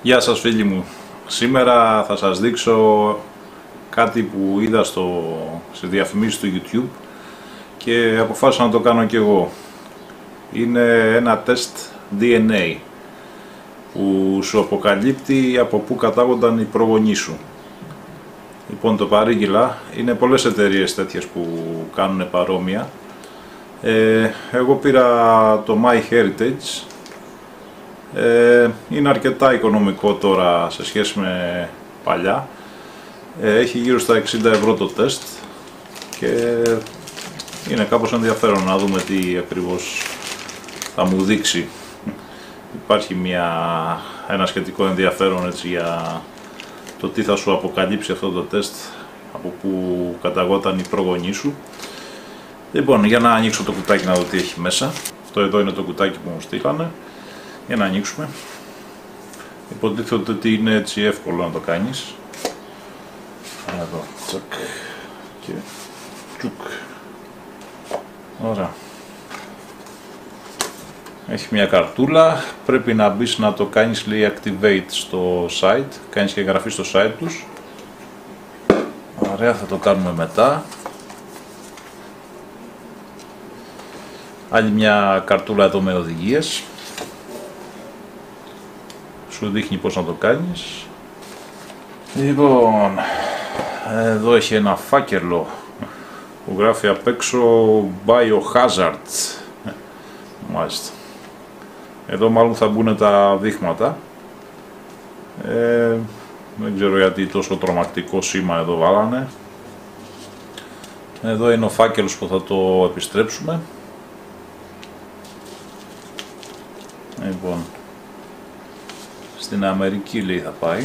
Γεια σας φίλοι μου. Σήμερα θα σας δείξω κάτι που είδα σε διαφημίσεις του YouTube και αποφάσισα να το κάνω και εγώ. Είναι ένα τεστ DNA που σου αποκαλύπτει από πού κατάγονταν οι προγονείς σου. Λοιπόν, το παρήγγειλα. Είναι πολλές εταιρείες τέτοιες που κάνουν παρόμοια. Εγώ πήρα το MyHeritage. Είναι αρκετά οικονομικό τώρα σε σχέση με παλιά. Έχει γύρω στα 60 ευρώ το τεστ και είναι κάπως ενδιαφέρον να δούμε τι ακριβώς θα μου δείξει. Υπάρχει ένα σχετικό ενδιαφέρον έτσι, για το τι θα σου αποκαλύψει αυτό το τεστ, από που καταγόταν οι προγονείς σου. Λοιπόν, για να ανοίξω το κουτάκι να δω τι έχει μέσα. Αυτό εδώ είναι το κουτάκι που μου στείλανε. Για να ανοίξουμε. Υποτίθεται ότι είναι έτσι εύκολο να το κάνεις. Εδώ, τσακ και τσουκ. Ωραία. Έχει μια καρτούλα, πρέπει να μπεις να το κάνεις, λέει, activate στο site, κάνεις και εγγραφή στο site τους. Ωραία, θα το κάνουμε μετά. Άλλη μια καρτούλα εδώ με οδηγίες. Σου δείχνει πώς να το κάνεις. Λοιπόν, εδώ έχει ένα φάκελο που γράφει απ' έξω Biohazard. Μάλιστα. Εδώ μάλλον θα μπουν τα δείγματα. Δεν ξέρω γιατί τόσο τρομακτικό σήμα εδώ βάλανε. Εδώ είναι ο φάκελος που θα το επιστρέψουμε. Λοιπόν, στην Αμερική λέει θα πάει.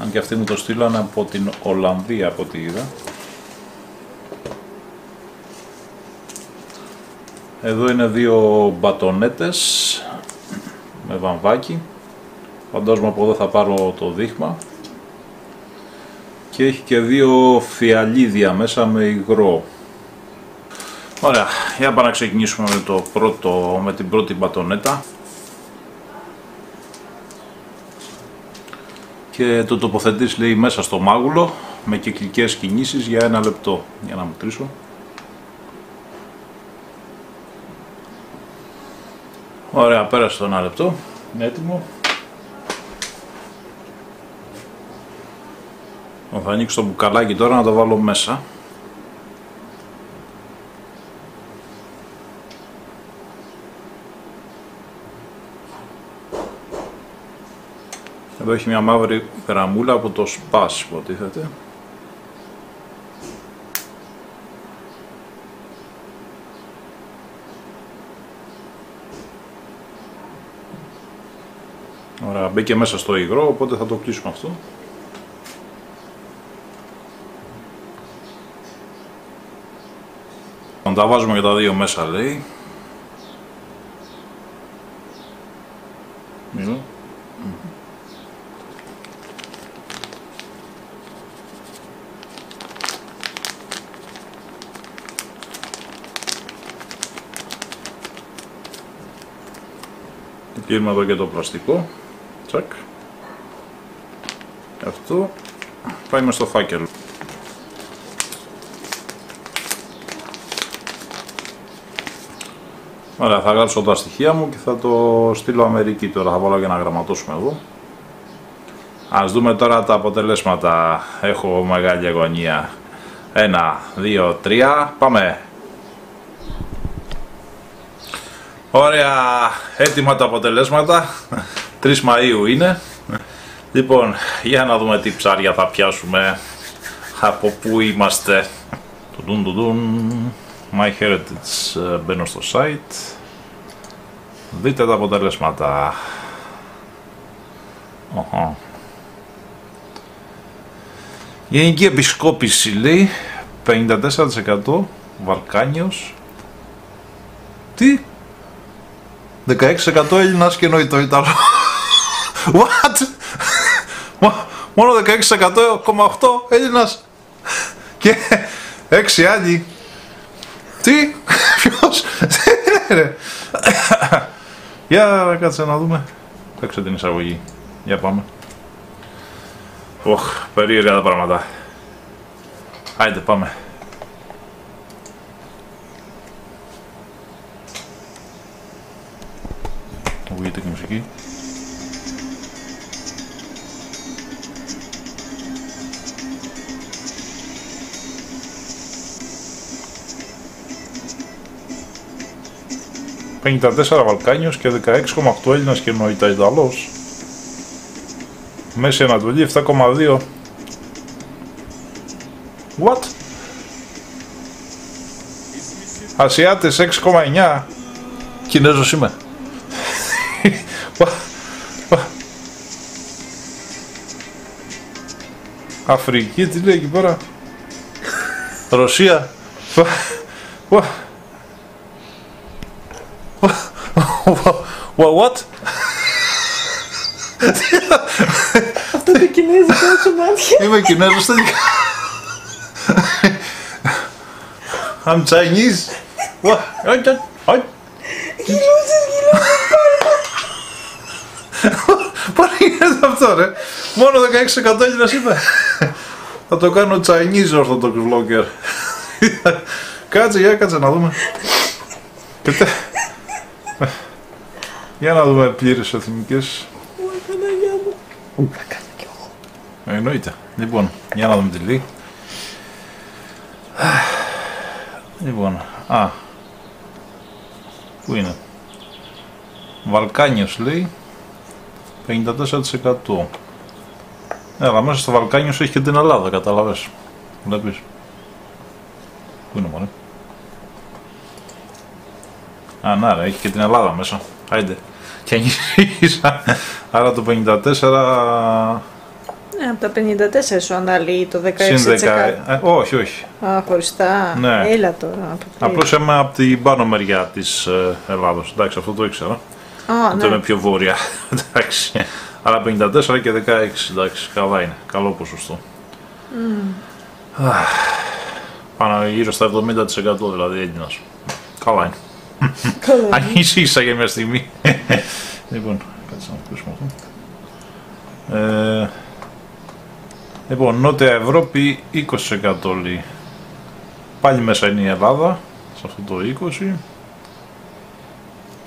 Αν και αυτοί μου το στείλανε από την Ολλανδία από ό,τι είδα. Εδώ είναι δύο μπατονέτες με βαμβάκι. Φαντάζομαι από εδώ θα πάρω το δείγμα. Και έχει και δύο φιαλίδια μέσα με υγρό. Ωραία, για πάμε να ξεκινήσουμε με την πρώτη μπατονέτα. Και το τοποθετείς, λέει, μέσα στο μάγουλο με κυκλικές κινήσεις για 1 λεπτό. Για να μετρήσω. Ωραία, πέρασε το 1 λεπτό. Είναι έτοιμο. Θα ανοίξω το μπουκαλάκι τώρα να το βάλω μέσα. Εδώ έχει μια μαύρη γραμμούλα από το σπάς, υποτίθεται. Ωραία, μπήκε μέσα στο υγρό, οπότε θα το κλείσουμε αυτό. Θα τα βάζουμε και τα δύο μέσα, λέει. Μίλω. Κλείνουμε εδώ και το πλαστικό. Τσακ. Αυτό πάει μες στο φάκελο. Ωραία, θα γράψω τα στοιχεία μου και θα το στείλω Αμερική τώρα. Θα βάλω για να γραμματώσουμε εδώ. Ας δούμε τώρα τα αποτελέσματα. Έχω μεγάλη αγωνία. 1, 2, 3, πάμε! Ωραία, έτοιμα τα αποτελέσματα. 3 Μαΐου είναι. Λοιπόν, για να δούμε τι ψάρια θα πιάσουμε. Από πού είμαστε. MyHeritage, μπαίνω στο site. Δείτε τα αποτελέσματα. Γενική επισκόπηση, λέει, 54% Βαλκάνιος. Τι? 16% Έλληνας και νοητό Ιταλό. What? Μόνο 16,8% Έλληνας και 6 άλλοι. Τι? Ποιος? Για κάτσε να δούμε. Παίξε την εισαγωγή. Για πάμε. Οχ, περίεργα τα πράγματα. Άιντε πάμε. Ακούγεται και μουσική. «54 Βαλκάνιος και 16,8 Έλληνας και νοήτα Ιταλός». Μέση Ανατολή 7,2. What? Ασιάτες 6,9. Κινέζος είμαι. Αφρική, τι λέει εκεί πέρα. Ρωσία. What? Αυτό το κινέζικο σου μάτια. Είμαι Κινέζος τελικά. I'm Chinese. Γυλούσες. Πάλι γίνεται αυτό ρε. Μόνο 16% Έλληνας είπε. Θα το κάνω Chinese Orthodox Vlogger. Κάτσε να δούμε. Για να δούμε πλήρες εθνικές. Παναγιά μου. Θα κάνω κι εγώ. Εννοείται. Λοιπόν, για να δούμε τη λέει. Λοιπόν, πού είναι. Βαλκάνιος λέει 54%. Αλλά μέσα στο Βαλκάνιος έχει και την Ελλάδα, κατάλαβες. Βλέπεις. Πού είναι μωρέ. Να ρε, έχει και την Ελλάδα μέσα. Άιντε. Και αγγίζα. Άρα το 54... Από τα 54 σου αναλύει το 16%. Όχι. Χωριστά. Ναι. Έλα τώρα. Απλώς είμαι από την πάνω μεριά της Ελλάδος. Εντάξει, αυτό το ήξερα. Ναι. Είναι πιο βόρεια. Εντάξει. Άρα 54 και 16. Εντάξει, καλά είναι. Καλό ποσοστό. Πάνω γύρω στα 70% δηλαδή Έλληνας. Καλά είναι. Αν ίσα για μια στιγμή. Λοιπόν, κάτσε να ακούσουμε αυτό. Λοιπόν, Νότια Ευρώπη 20% λέει. Πάλι μέσα είναι η Ελλάδα, σε αυτό το 20%.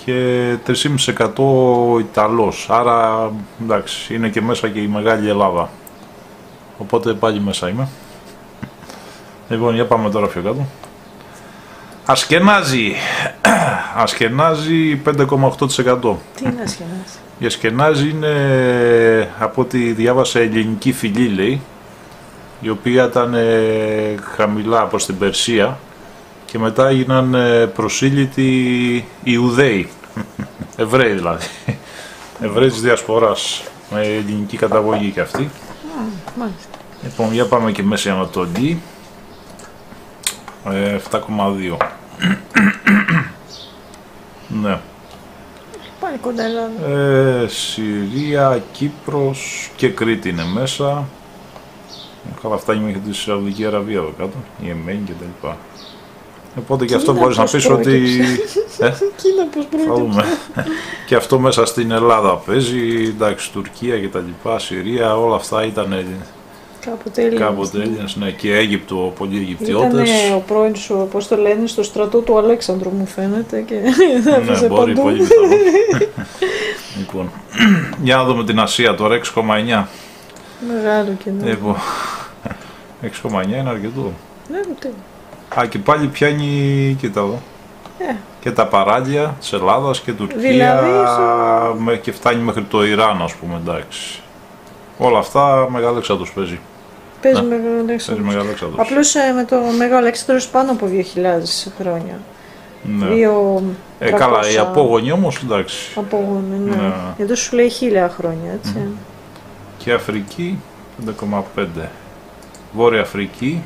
Και 3,5% Ιταλός. Άρα, εντάξει, είναι και μέσα και η μεγάλη Ελλάδα. Οπότε πάλι μέσα είμαι. Λοιπόν, για πάμε τώρα πιο κάτω. Ασκενάζι. Ασκενάζι 5,8%. Τι είναι Ασκενάζι? Η Ασκενάζι είναι, από ό,τι διάβασα, ελληνική φυλή λέει, η οποία ήταν χαμηλά προς την Περσία και μετά έγιναν προσήλυτοι Ιουδαίοι, Εβραίοι δηλαδή, Εβραίοι της Διασποράς, με ελληνική καταγωγή και αυτή. Μάλιστα. Λοιπόν, για πάμε και Μέση Ανατολή, 7,2. Ναι. Πάλι κοντά Ελλάδα. Συρία, Κύπρος και Κρήτη είναι μέσα. Καλά, φτάνει μέχρι τη Σαουδική Αραβία εδώ κάτω, η Εμένη και τα λοιπά. Οπότε και αυτό μπορείς να πεις ότι... Κίνα πώς θα δούμε. Και αυτό μέσα στην Ελλάδα παίζει, εντάξει, Τουρκία και τα λοιπά, Συρία, όλα αυτά ήταν κάποτε Έλληνες, ναι, και Αίγυπτο, πολλοί Αιγυπτιώτες. Ήταν ο πρώην σου, πώς το λένε, στο στρατό του Αλέξανδρου μου φαίνεται και ναι, μπορεί, πολύ πιθανό. Λοιπόν, για να δούμε την Ασία τώρα, 6,9. Μεγάλο κοινό. Λοιπόν, 6,9 είναι αρκετό. Ναι, τι. Και πάλι πιάνει, κοίτα εδώ, και τα παράλια της Ελλάδας και Τουρκία, δηλαδή, και φτάνει μέχρι το Ιράν, ας πούμε, εντάξει. Όλα αυτά Μεγάλο Αλέξανδρος παίζει. Παίζει Μεγάλο Αλέξανδρος. Απλώς με το Μεγάλο Αλέξανδρος πάνω από 2.000 χρόνια. Ναι. 2.300. Καλά, οι απόγονοι όμως, εντάξει. Απόγονοι, ναι. Εδώ σου λέει 1.000 χρόνια, έτσι. Και Αφρική, 5,5. Βόρεια Αφρική.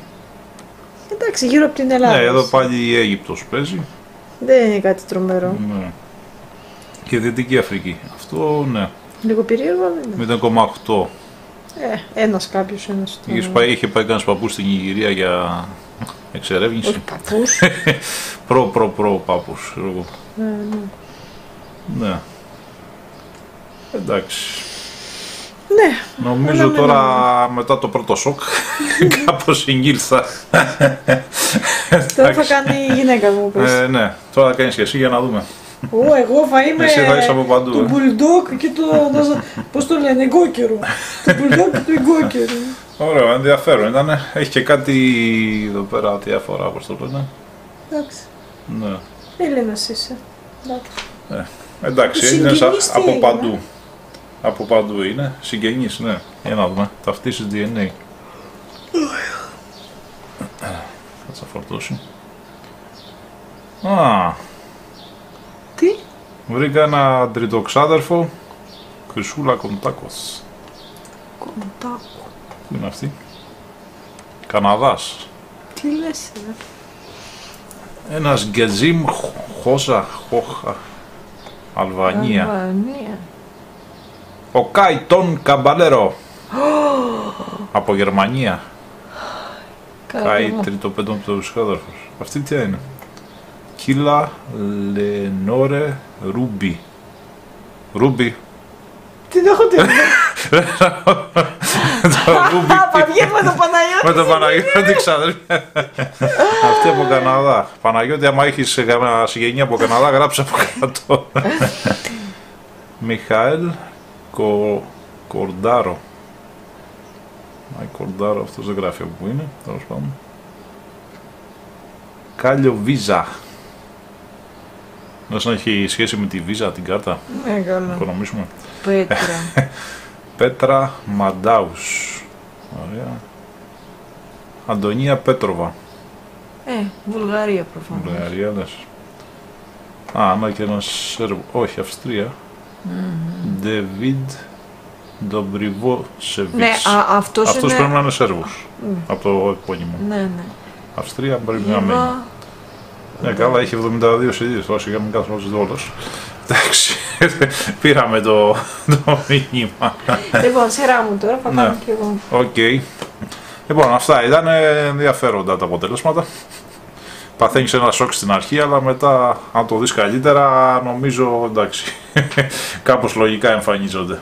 Εντάξει, γύρω από την Ελλάδα. Ναι, εδώ πάλι η Αίγυπτος παίζει. Δεν είναι κάτι τρομερό. Ναι. Και Δυτική Αφρική. Αυτό, ναι. Λίγο περίεργο, δεν είναι. 0,8. Ένας κάποιος, ένας. Είχε πάει κανένας παππούς στην Ιγυρία για εξερεύνηση. Όχι παππούς. Προ παππούς. Ναι. Ναι. Εντάξει. Ναι. Νομίζω τώρα μετά το πρώτο σοκ κάπως συγκύλθα. Τώρα θα κάνει η γυναίκα μου, πες. Ναι, τώρα θα κάνεις και εσύ για να δούμε. Εγώ θα είμαι εσύ θα είσαι από παντού, το bulldog και το, πώς το λένε, εγκόκερο. Το bulldog και το εγκόκερο. Ωραίο, ενδιαφέρον ήταν. Έχει και κάτι εδώ πέρα διάφορα, όπως το λένε. Εντάξει. Ναι. Έλληνας είσαι. Εντάξει, είναι από παντού. Από παντού είναι. Συγγενείς, ναι. Για να δούμε. Ταυτίσεις DNA. Θα φορτώσει. Α, τι? βρήκα ένα τριτοξάδερφο. Χρυσούλα Κοντάκος. Κοντάκο. Πού είναι αυτή? Καναδάς. Τι λες, Ένας Γκεζίμ Χόσα Χόχα. Αλβανία. Αλβανία. Ο Κάιτον Καμπαλέρο. Από Γερμανία. Κάι τριτοπεντοψάδερφος. Αυτή τι είναι? Κίλα Λενόρε Ρούμπι. Ρούμπι. Τι το έχω τελειώσει. Παπαγιέτ με το Παναγιώτη. Με το Παναγιώτη ξαδέρφια. Αυτή από Καναδά. Παναγιώτη, άμα έχεις κανένα συγγενή από Καναδά, γράψε από κάτω. Μιχαήλ Κορντάρο. Κορντάρο, αυτός δεν γράφει από πού είναι, τέλος πάντων. Κάλιο Βίζα. Να έχει σχέση με τη Βίζα, την κάρτα. Ναι, καλά. Οικονομήσουμε. Πέτρα. Πέτρα Μαντάους. Ωραία. Αντωνία Πέτροβα. Βουλγαρία προφανώς. Βουλγαρία, λες. Α, να και ένας Σέρβο. Όχι, Αυστρία. Ντεβίντ Ντομπριβόσεβιτς. Ναι, αυτός είναι... πρέπει να είναι Σέρβος. Από το επώνυμο. Ναι, ναι. Αυστρία πρέπει να μένει. Ναι, καλά, έχει 72 σελίδες. Τώρα σιγά μην κάθομαι στους δόλους. Εντάξει, πήραμε το μήνυμα. Λοιπόν, σειρά μου τώρα, θα κάνω και εγώ. Οκ. Λοιπόν, αυτά ήταν ενδιαφέροντα τα αποτελέσματα. Παθαίνεις ένα σοκ στην αρχή, αλλά μετά, αν το δεις καλύτερα, νομίζω εντάξει, κάπως λογικά εμφανίζονται.